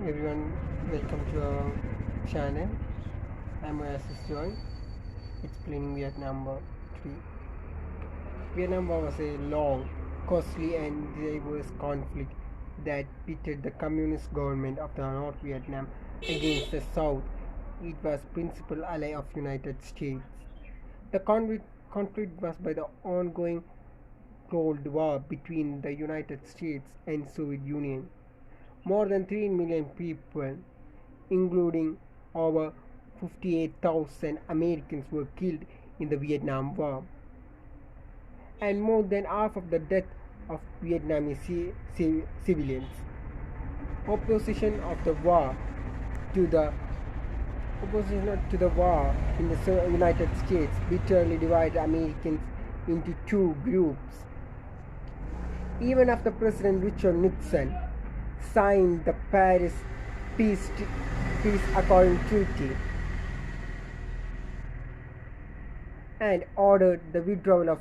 Everyone, welcome to our channel. I'm Oasis Joy, explaining Vietnam War 3. Vietnam War was a long, costly, and diverse conflict that pitted the communist government of the North Vietnam against the South. It was principal ally of United States. The conflict was by the ongoing Cold War between the United States and Soviet Union. More than 3 million people, including over 58,000 Americans, were killed in the Vietnam War, and more than half of the death of Vietnamese civilians. Opposition of the war to the Opposition to the war in the United States bitterly divided Americans into two groups. Even after President Richard Nixon signed the Paris Peace Accord Treaty and ordered the withdrawal of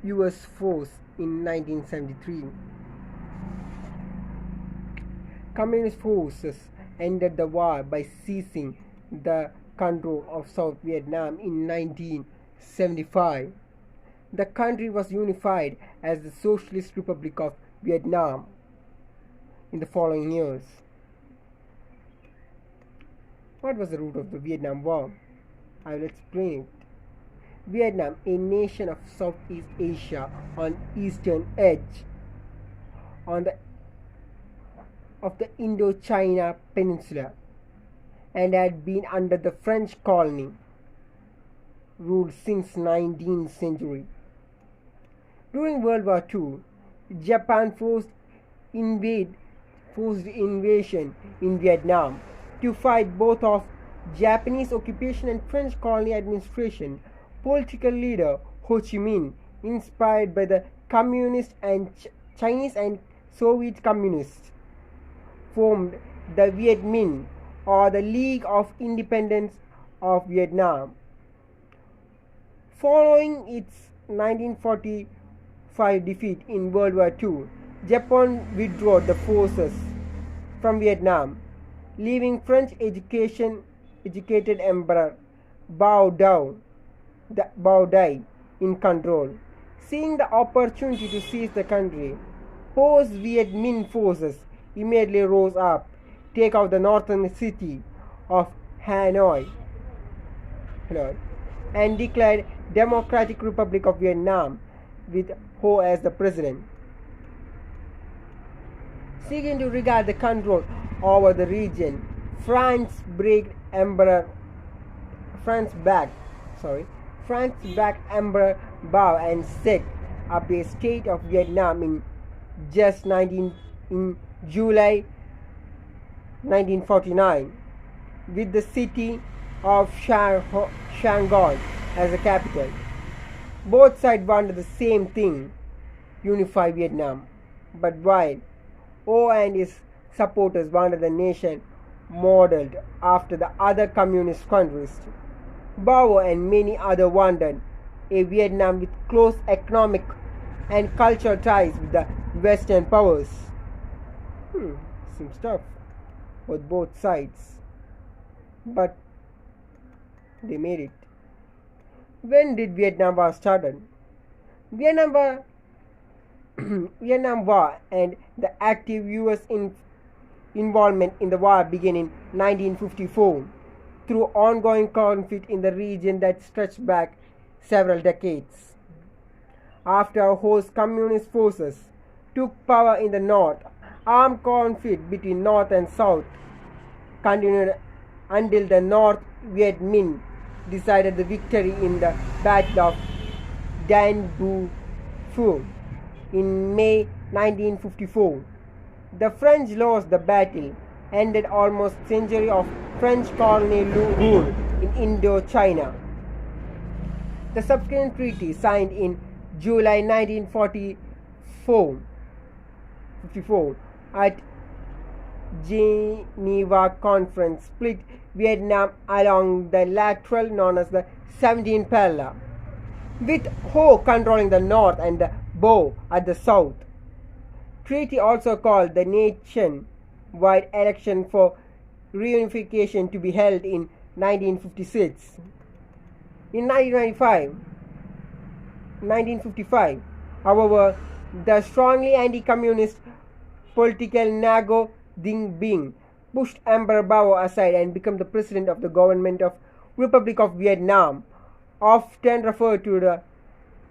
US force in 1973. Communist forces ended the war by seizing the control of South Vietnam in 1975. The country was unified as the Socialist Republic of Vietnam in the following years. What was the root of the Vietnam War? I will explain it. Vietnam, a nation of Southeast Asia on eastern edge of the Indochina Peninsula, and had been under the French colony rule since 19th century. During World War II, Japan forced invasion in Vietnam to fight both of Japanese occupation and French colony administration. Political leader Ho Chi Minh, inspired by the Communist and Chinese and Soviet Communists, formed the Viet Minh, or the League of Independence of Vietnam. Following its 1945 defeat in World War II, Japan withdrew the forces from Vietnam, leaving French educated Emperor Bao Dai in control. Seeing the opportunity to seize the country, post-Viet Minh forces immediately rose up, take out the northern city of Hanoi, and declared Democratic Republic of Vietnam with Ho as the president. Seeking to regard the control over the region, France backed Emperor Bao and set up a state of Vietnam in July 1949, with the city of Saigon as the capital. Both sides wanted the same thing: unify Vietnam. But while Ho and his supporters wanted a nation modeled after the other communist countries, Bao and many others wanted a Vietnam with close economic and cultural ties with the Western powers. Seems tough with both sides, but they made it. When did Vietnam War started? Vietnam War and the active US involvement in the war began in 1954 through ongoing conflict in the region that stretched back several decades. After Ho's communist forces took power in the north, armed conflict between North and South continued until the North Viet Minh decided the victory in the Battle of Dien Bu Phu in May 1954. The French lost the battle, ended almost a century of French colonial rule in Indochina. The subsequent treaty, signed in July 1954 at Geneva Conference, split Vietnam along the lateral known as the 17th parallel, with Ho controlling the north and the Bao at the south. Treaty also called the nation-wide election for reunification to be held in 1956. In 1955, however, the strongly anti-communist political Ngo Dinh Bien pushed Emperor Bao aside and became the president of the government of Republic of Vietnam, often referred to the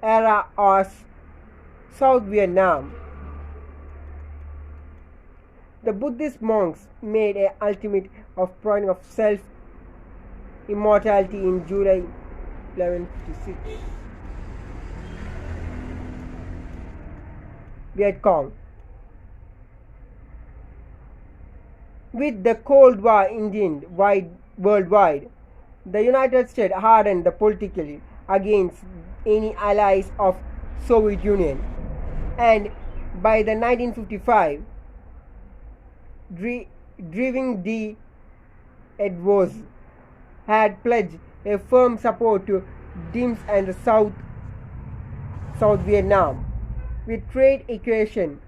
era as South Vietnam. The Buddhist monks made an ultimate of point of self-immortality in July 1156. Viet Cong. With the Cold War ending worldwide, the United States hardened politically against any allies of Soviet Union, and by the 1955, Driving D. Edwards had pledged a firm support to Diem and South Vietnam, with trade equipment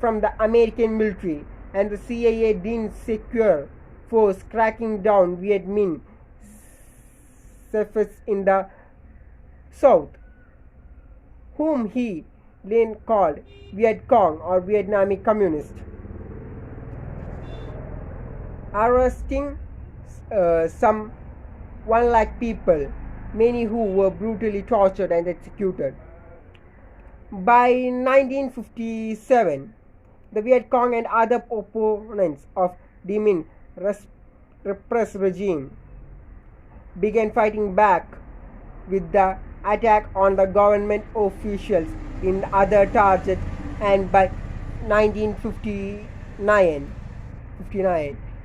from the American military and the CIA Diem Secure Force cracking down Viet Minh surface in the South, whom he then called Viet Cong or Vietnamese Communist, arresting some 1 lakh people, many who were brutally tortured and executed. By 1957, the Viet Cong and other opponents of Diem Minh repressed regime began fighting back with the attack on the government officials in other targets, and by 1959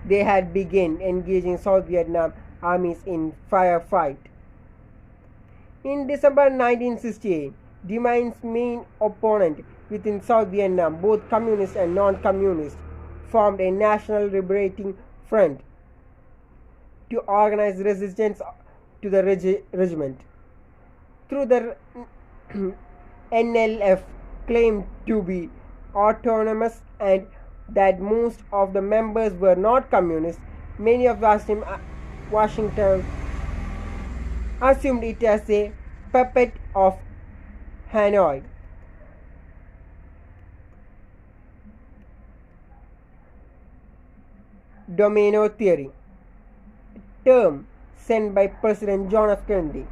they had begun engaging South Vietnam armies in firefight. In December 1968, Diem Minh's main opponent within South Vietnam, both communist and non-communist, formed a National Liberating Front to organize resistance to the regiment. Through the NLF claimed to be autonomous and that most of the members were not communists, many of Washington assumed it as a puppet of Hanoi. Domino theory, term sent by President John F. Kennedy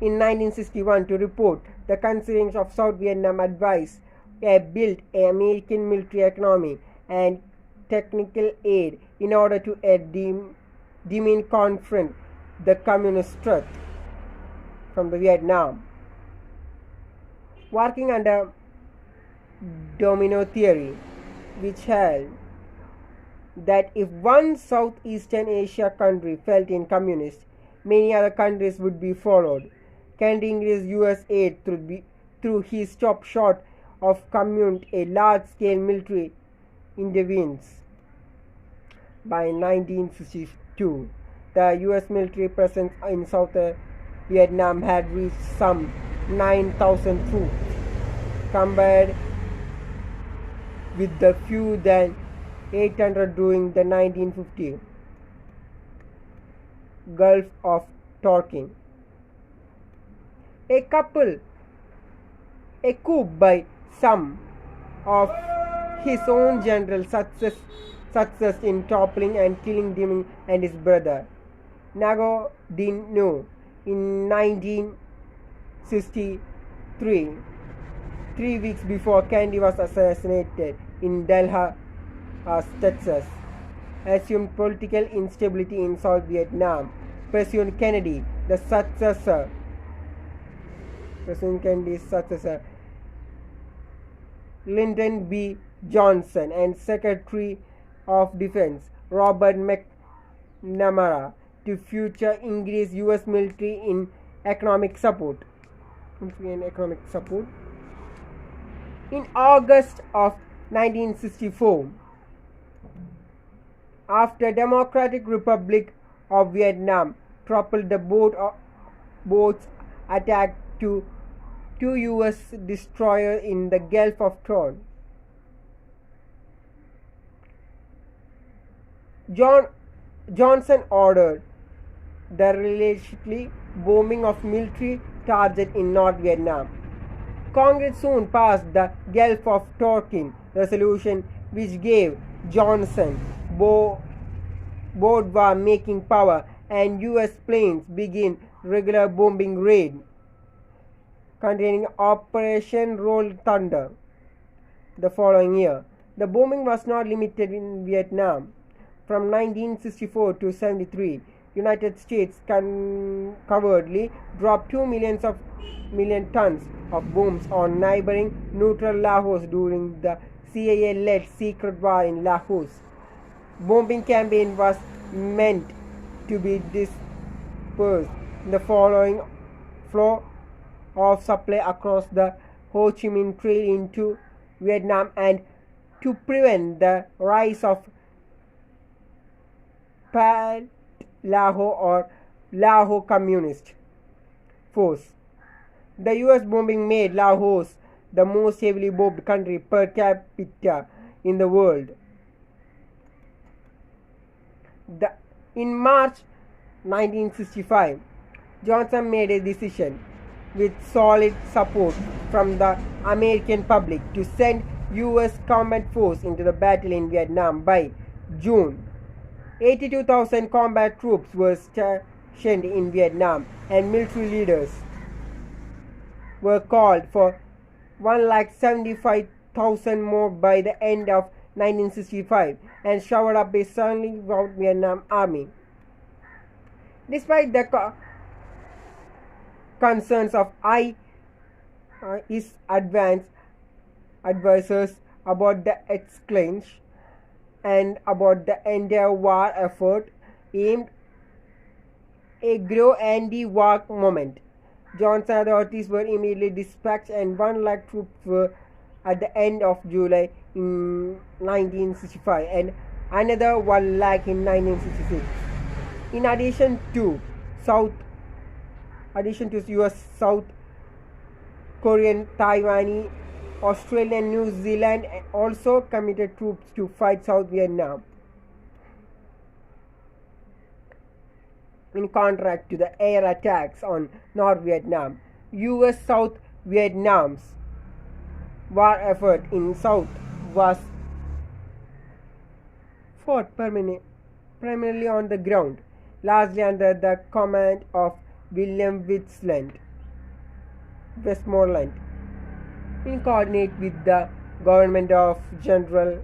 in 1961 to report the concerns of South Vietnam, advised built an American military economy and technical aid in order to Diem Minh confront the communist threat from the Vietnam. Working under domino theory, which held that if one Southeastern Asia country fell in communist, many other countries would be followed. Kennedy increased U.S. aid through his stopped short of communist a large-scale military interventions. By 1962, the U.S. military presence in South Vietnam had reached some 9,000 troops, compared with the fewer than 800 during the 1950 Gulf of Tonkin. A coup by some of his own generals success in toppling and killing Diem Minh and his brother Ngo Dinh Nhu in 1963, 3 weeks before Kennedy was assassinated in Dalhousie, Texas, assumed political instability in South Vietnam. President Kennedy's successor, Lyndon B. Johnson, and Secretary of Defense Robert McNamara to future increase U.S. military in economic support. In August of 1964, after Democratic Republic of Vietnam toppled the boats attacked two U.S. destroyers in the Gulf of Tonkin, John, Johnson ordered the relentless bombing of military targets in North Vietnam. Congress soon passed the Gulf of Tonkin resolution, which gave Johnson boudoir making power, and U.S. planes began regular bombing raid containing Operation Roll Thunder the following year. The bombing was not limited in Vietnam. From 1964 to 73, United States covertly dropped 2 million tons of bombs on neighboring neutral Laos during the CIA-led secret war in Laos. Bombing campaign was meant to be dispersed in the following flow of supply across the Ho Chi Minh Trail into Vietnam and to prevent the rise of Pat Lao or Lao Communist Force. The US bombing made Laos the most heavily bombed country per capita in the world. In March 1965, Johnson made a decision with solid support from the American public to send US combat force into the battle in Vietnam. By June, 82,000 combat troops were stationed in Vietnam, and military leaders were called for 175,000 more by the end of 1965 and showered up a suddenly vowed Vietnam army. Despite the concerns of his advanced advisors about the exchange and about the entire war effort aimed a grow anti-war movement, Johnson authorities were immediately dispatched, and 1 lakh troops were at the end of July in 1965 and another 1 lakh in 1966. In addition to US, South Korean, Taiwan, Australia and New Zealand also committed troops to fight South Vietnam. In contrast to the air attacks on North Vietnam, US South Vietnam's war effort in South was fought primarily on the ground, largely under the command of William Westmoreland, in coordinate with the government of General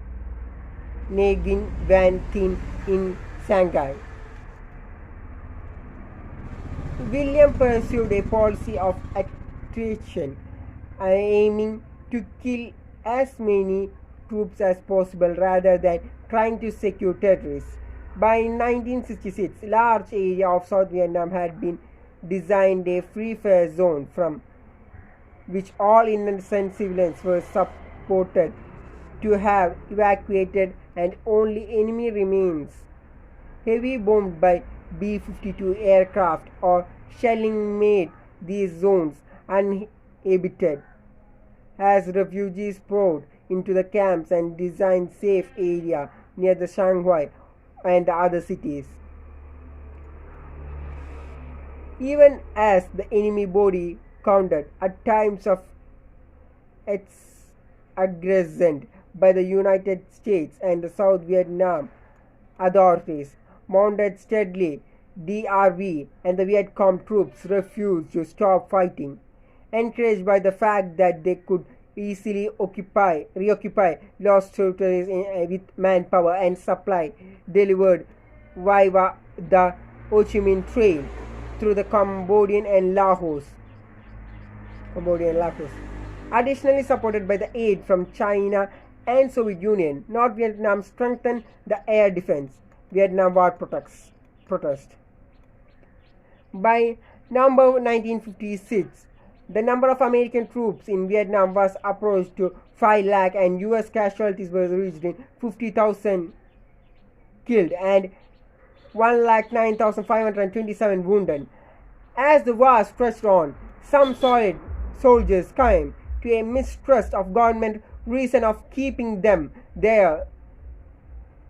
Nguyen Van Thieu in Shanghai. William pursued a policy of attrition, aiming to kill as many troops as possible rather than trying to secure territories. By 1966, large area of South Vietnam had been designed a free fare zone from which all innocent civilians were supported to have evacuated, and only enemy remains, heavy bombed by B-52 aircraft or shelling, made these zones uninhabited. As refugees poured into the camps and designed safe area near the Shanghai and the other cities. Even as the enemy body counted at times of its aggression by the United States and the South Vietnam authorities mounted steadily, DRV and the Viet Cong troops refused to stop fighting, encouraged by the fact that they could easily reoccupy lost territories with manpower and supply delivered via the Ho Chi Minh Trail through the Cambodian and Laos. Additionally, supported by the aid from China and Soviet Union, North Vietnam strengthened the air defense. Vietnam War protest. By November 1956, the number of American troops in Vietnam was approached to 5 lakh, and US casualties were reached in 50,000 killed and 1,09,527 wounded. As the war stretched on, some soldiers came to a mistrust of government reason of keeping them there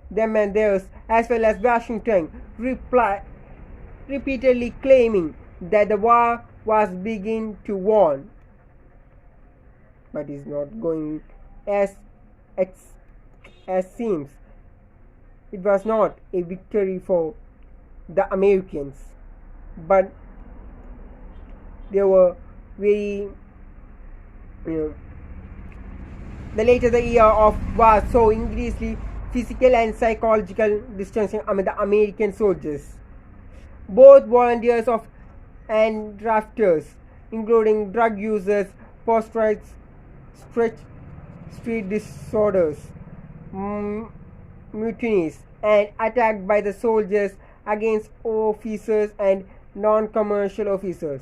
them and theirs, as well as Washington, repeatedly claiming that the war was beginning to warn, but is not going as as seems. It was not a victory for the Americans, but they were very, the later the year of war saw increasingly physical and psychological distancing among the American soldiers, both volunteers and drafters, including drug users, post-strike street disorders, mutinies, and attacked by the soldiers against officers and non-commercial officers.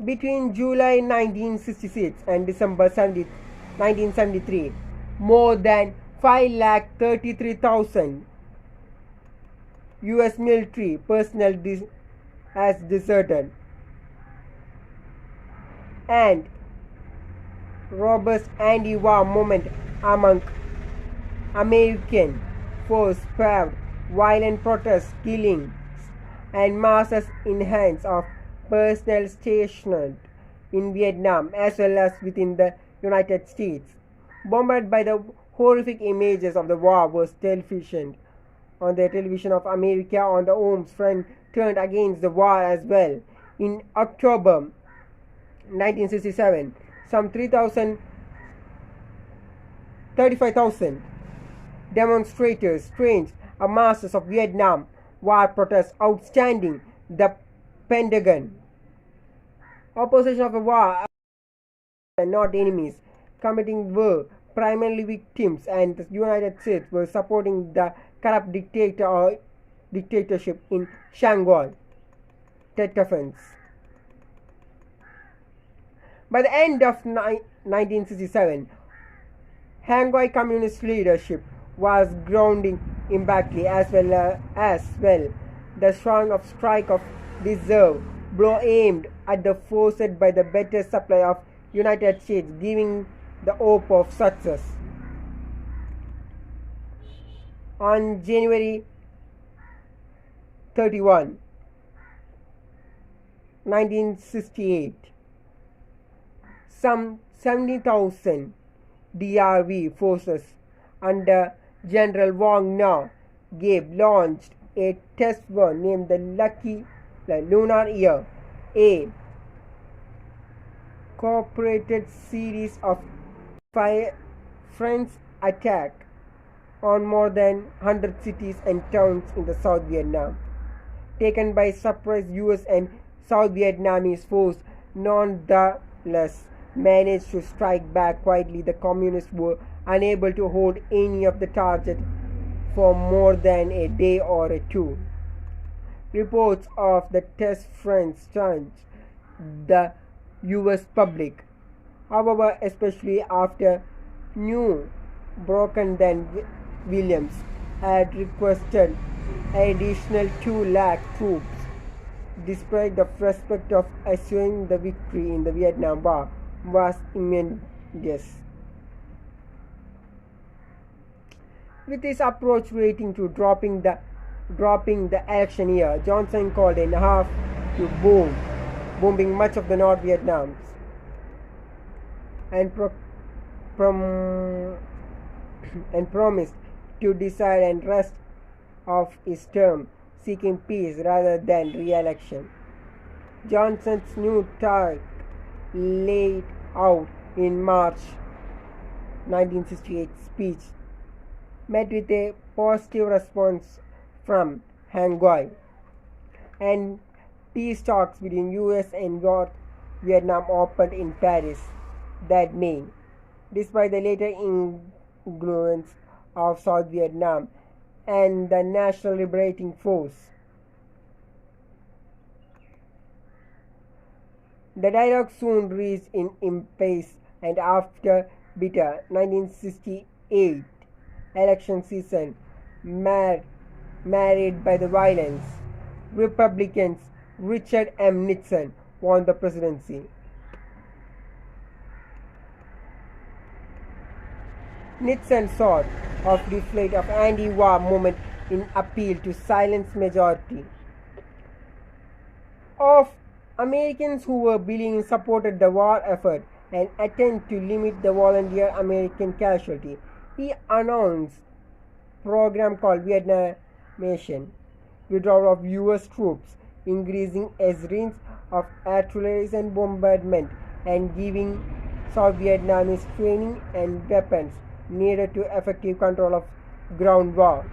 Between July 1966 and December 1973, more than 533,000 US military personnel has deserted, and robust anti-war movement among American forces spared violent protests, killings, and masses in hands of personnel stationed in Vietnam as well as within the United States. Bombarded by the horrific images of the war was television. On the television of America on the home front turned against the war as well. In October 1967, some 35,000 demonstrators changed a masses of Vietnam war protests outstanding the Pentagon. Opposition of the war and not enemies committing were primarily victims, and the United States were supporting the corrupt dictatorship in Shanghai. Tet offense. By the end of 1967, Hanoi Communist leadership was grounding impactly as well. The strong of strike of deserve blow aimed at the forced by the better supply of United States, giving the hope of success. On January 31, 1968, some 70,000 DRV forces under General Wang Na Gabe launched a test one named the Lucky Lunar Year, a cooperated series of French attack on more than 100 cities and towns in the South Vietnam. Taken by surprise, US and South Vietnamese forces nonetheless managed to strike back quietly. The communists were unable to hold any of the target for more than a day or two. Reports of the test French stunned the US public. However, especially after New Broken then Williams had requested additional 2 lakh troops. Despite the prospect of assuring the victory in the Vietnam War was immense. With his approach relating to dropping the election year, Johnson called in half to bombing much of the North Vietnam, and promised to decide and rest of his term, seeking peace rather than re-election. Johnson's new target laid out in March 1968 speech met with a positive response from Hanoi, and peace talks between US and North Vietnam opened in Paris that May. Despite the later influence of South Vietnam and the National Liberating Force, the dialogue soon reached an impasse, and after bitter 1968 election season marred by the violence, Republicans Richard M. Nixon won the presidency. Nixon sought of deflate of anti-war movement in appeal to silence majority of Americans who were believing supported the war effort and attempt to limit the volunteer American casualty. He announced a program called Vietnamization, withdrawal of US troops, increasing range of artillery and bombardment, and giving South Vietnamese training and weapons needed to effective control of ground war.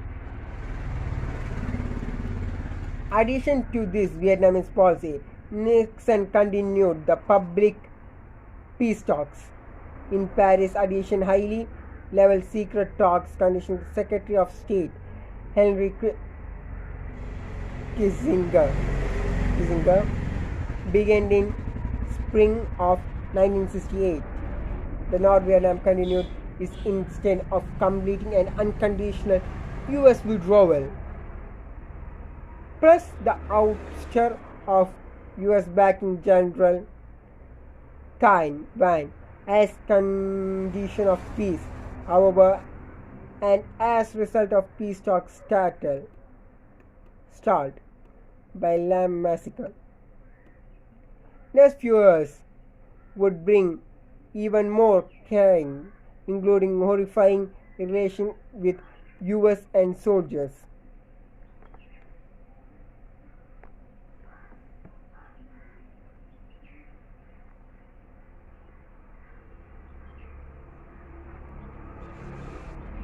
Addition to this Vietnamese policy, Nixon continued the public peace talks. In Paris, addition highly level secret talks conditioned Secretary of State Henry Kissinger began in spring of 1968. The North Vietnam continued its instead of completing an unconditional US withdrawal. Plus the ouster of US backing General Thanh Van as condition of peace. However, and as result of peace talks stalled by Lamb Massacre. Next few years would bring even more caring, including horrifying relations with US and soldiers.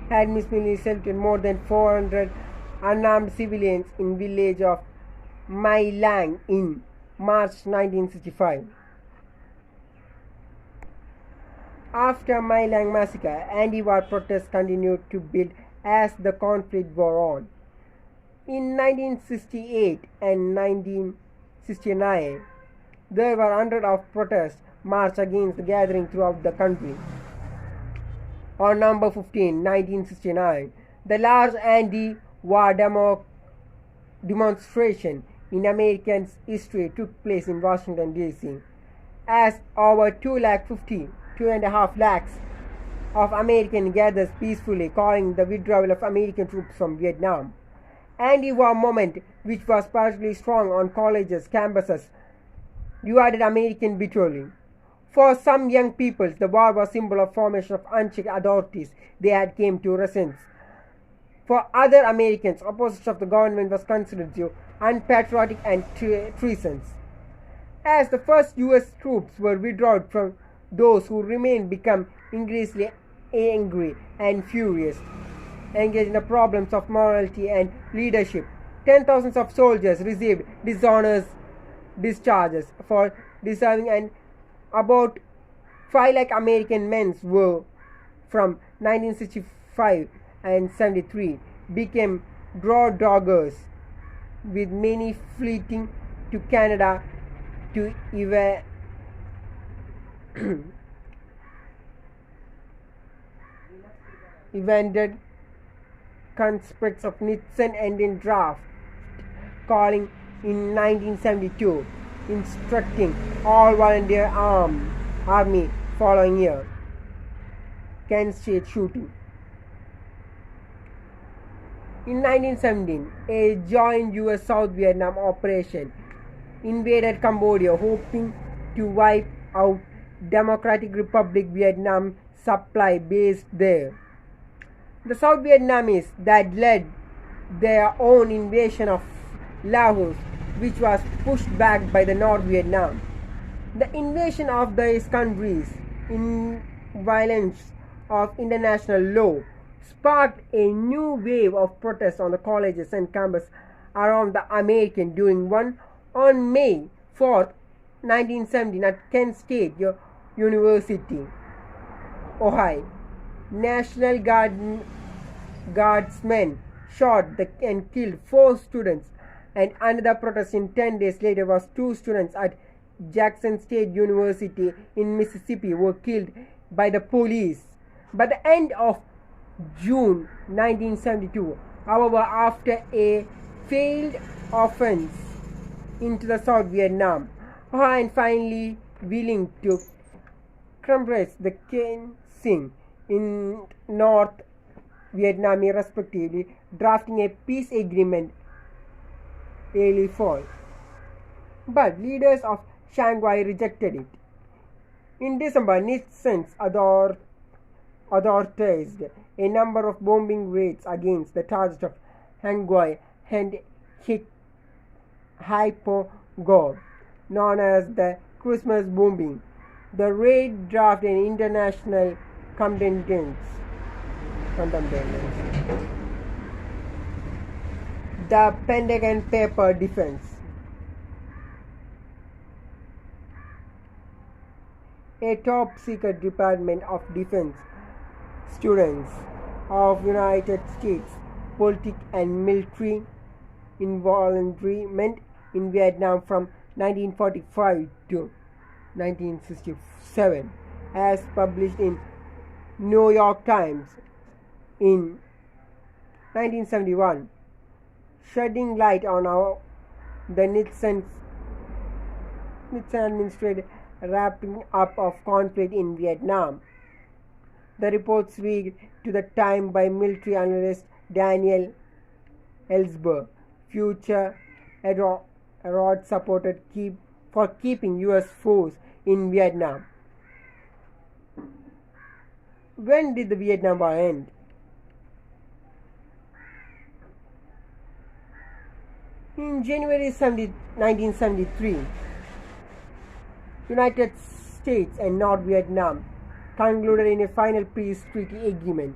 Had resulted in more than 400 unarmed civilians in village of My Lang in March 1965. After My Lang massacre, anti-war protests continued to build as the conflict wore on. In 1968 and 1969, there were hundreds of protests marched against the gathering throughout the country. On November 15, 1969, the large anti-war demonstration in American history took place in Washington, D.C. as over 2.5 lakhs of Americans gathered peacefully calling the withdrawal of American troops from Vietnam. Anti-war movement, which was particularly strong on colleges' campuses, divided American bitterly. For some young people, the war was a symbol of formation of unchecked authorities they had came to resent. For other Americans, opposition of the government was considered unpatriotic and treasonous. As the first US troops were withdrawn from those who remained became increasingly angry and furious, engaged in the problems of morality and leadership. 10,000s of soldiers received dishonest discharges for deserving, and about 5 lakh American men were from 1965 and 73 became draw doggers, with many fleeing to Canada to evaded conscripts of Nixon and in draft calling in 1972, instructing all volunteer army following year. Kansas State shooting. In 1917, a joint US South Vietnam operation invaded Cambodia, hoping to wipe out Democratic Republic Vietnam supply base there. The South Vietnamese that led their own invasion of Laos, which was pushed back by the North Vietnam. The invasion of these countries in violence of international law sparked a new wave of protests on the colleges and campuses around the American during one on May 4, 1917 at Kent State University, Ohio. National Guardsmen shot and killed 4 students, and another protest in 10 days later was 2 students at Jackson State University in Mississippi were killed by the police. By the end of June 1972, however, after a failed offense into the South Vietnam, and finally willing to compress the Ken Sing in North Vietnam respectively, drafting a peace agreement early fall. But leaders of Shanghai rejected it. In December, Nixon's authorized a number of bombing raids against the target of Hanoi and Haiphong, known as the Christmas bombing. The raid drafted an international condemnation. The Pentagon Paper Defense. A top-secret Department of Defense students of United States politics and military involvement in Vietnam from 1945 to 1967, as published in New York Times in 1971, shedding light on how the Nixon administration wrapping up of conflict in Vietnam. The reports read to the time by military analyst Daniel Ellsberg, future Arad supported for keeping U.S. force in Vietnam. When did the Vietnam War end? In January 1973, United States and North Vietnam concluded in a final peace treaty agreement,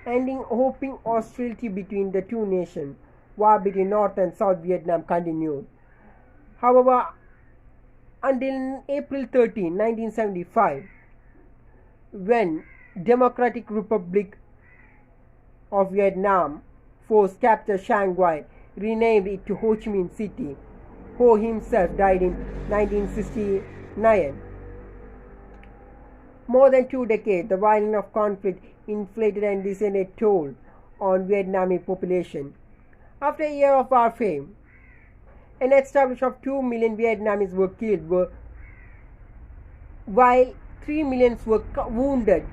ending open hostility between the two nations. War between North and South Vietnam continued. However, until April 13, 1975, when Democratic Republic of Vietnam force captured Shanghai, renamed it to Ho Chi Minh City. Ho himself died in 1969. More than 2 decades, the violence of conflict inflicted and descended toll on Vietnamese population. After a year of warfare, an estimation of 2 million Vietnamese were killed, while 3 million were wounded,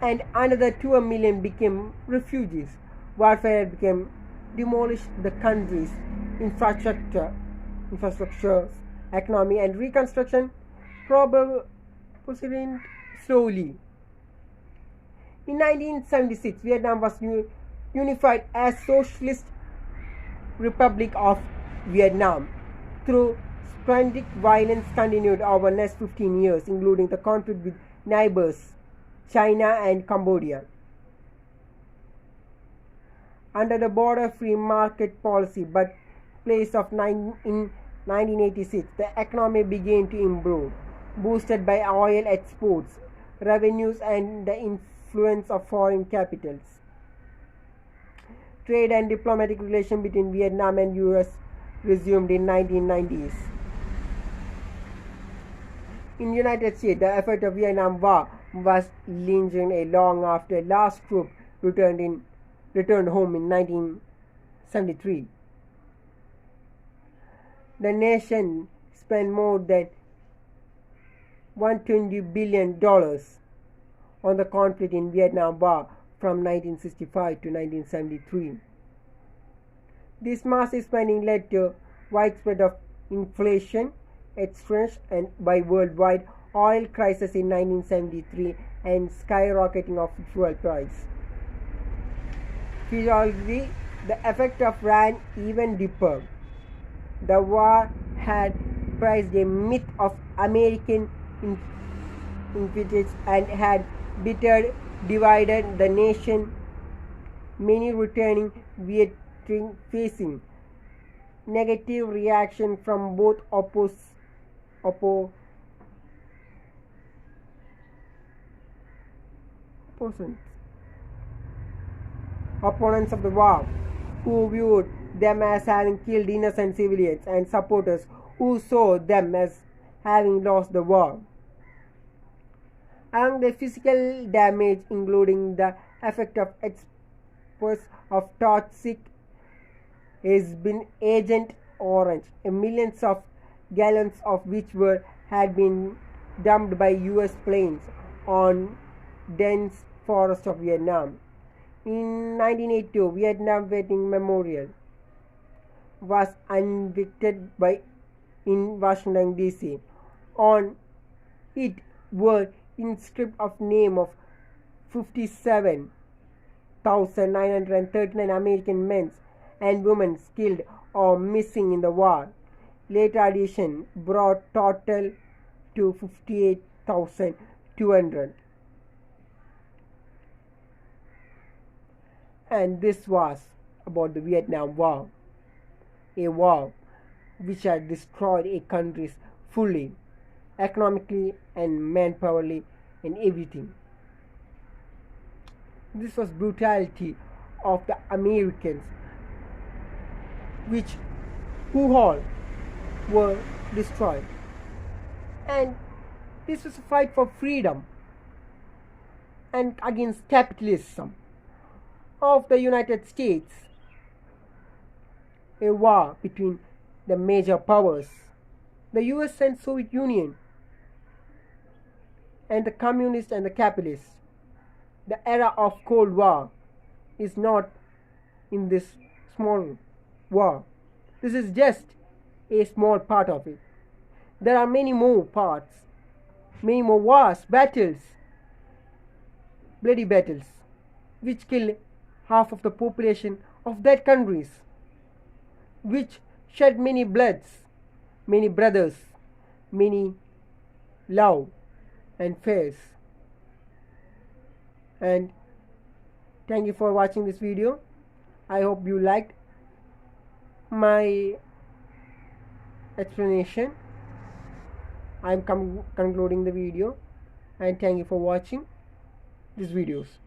and another 2 million became refugees. Warfare became demolished the country's infrastructure, economy, and reconstruction proceeded slowly. In 1976, Vietnam was unified as Socialist Republic of Vietnam. Through sporadic violence continued over the next 15 years, including the conflict with neighbors China and Cambodia. Under the border free market policy, but place of in 1986, the economy began to improve, boosted by oil exports, revenues, and the influence of foreign capitals. Trade and diplomatic relations between Vietnam and US resumed in 1990s. In the United States, the effect of Vietnam War was lingering long after last troop returned home in 1973. The nation spent more than $120 billion on the conflict in Vietnam War from 1965 to 1973. This massive spending led to widespread of inflation, exchange, and by worldwide oil crisis in 1973 and skyrocketing of fuel price. Physiologically, the effect of ran even deeper. The war had prized a myth of American independence and had divided the nation. Many returning veterans facing negative reaction from both opponents of the war, who viewed them as having killed innocent civilians, and supporters who saw them as having lost the war. Among the physical damage, including the effect of exposure of toxic has been Agent Orange, millions of gallons of which had been dumped by US planes on dense forest of Vietnam. In 1982, Vietnam Veteran Memorial was unveiled in Washington D.C. On it were inscriptions of name of 57,939 American men and women killed or missing in the war. Later addition brought total to 58,200. And this was about the Vietnam War, a war which had destroyed a country fully, economically and manpowerly and everything. This was brutality of the Americans, who all were destroyed. And this was a fight for freedom and against capitalism of the United States, a war between the major powers, the US and Soviet Union, and the communists and the capitalists. The era of Cold War is not in this small war. This is just a small part of it. There are many more parts, many more wars, battles, bloody battles, which kill half of the population of that countries, which shed many bloods, many brothers, many love and fears. And thank you for watching this video. I hope you liked my explanation. I'm concluding the video, and thank you for watching these videos.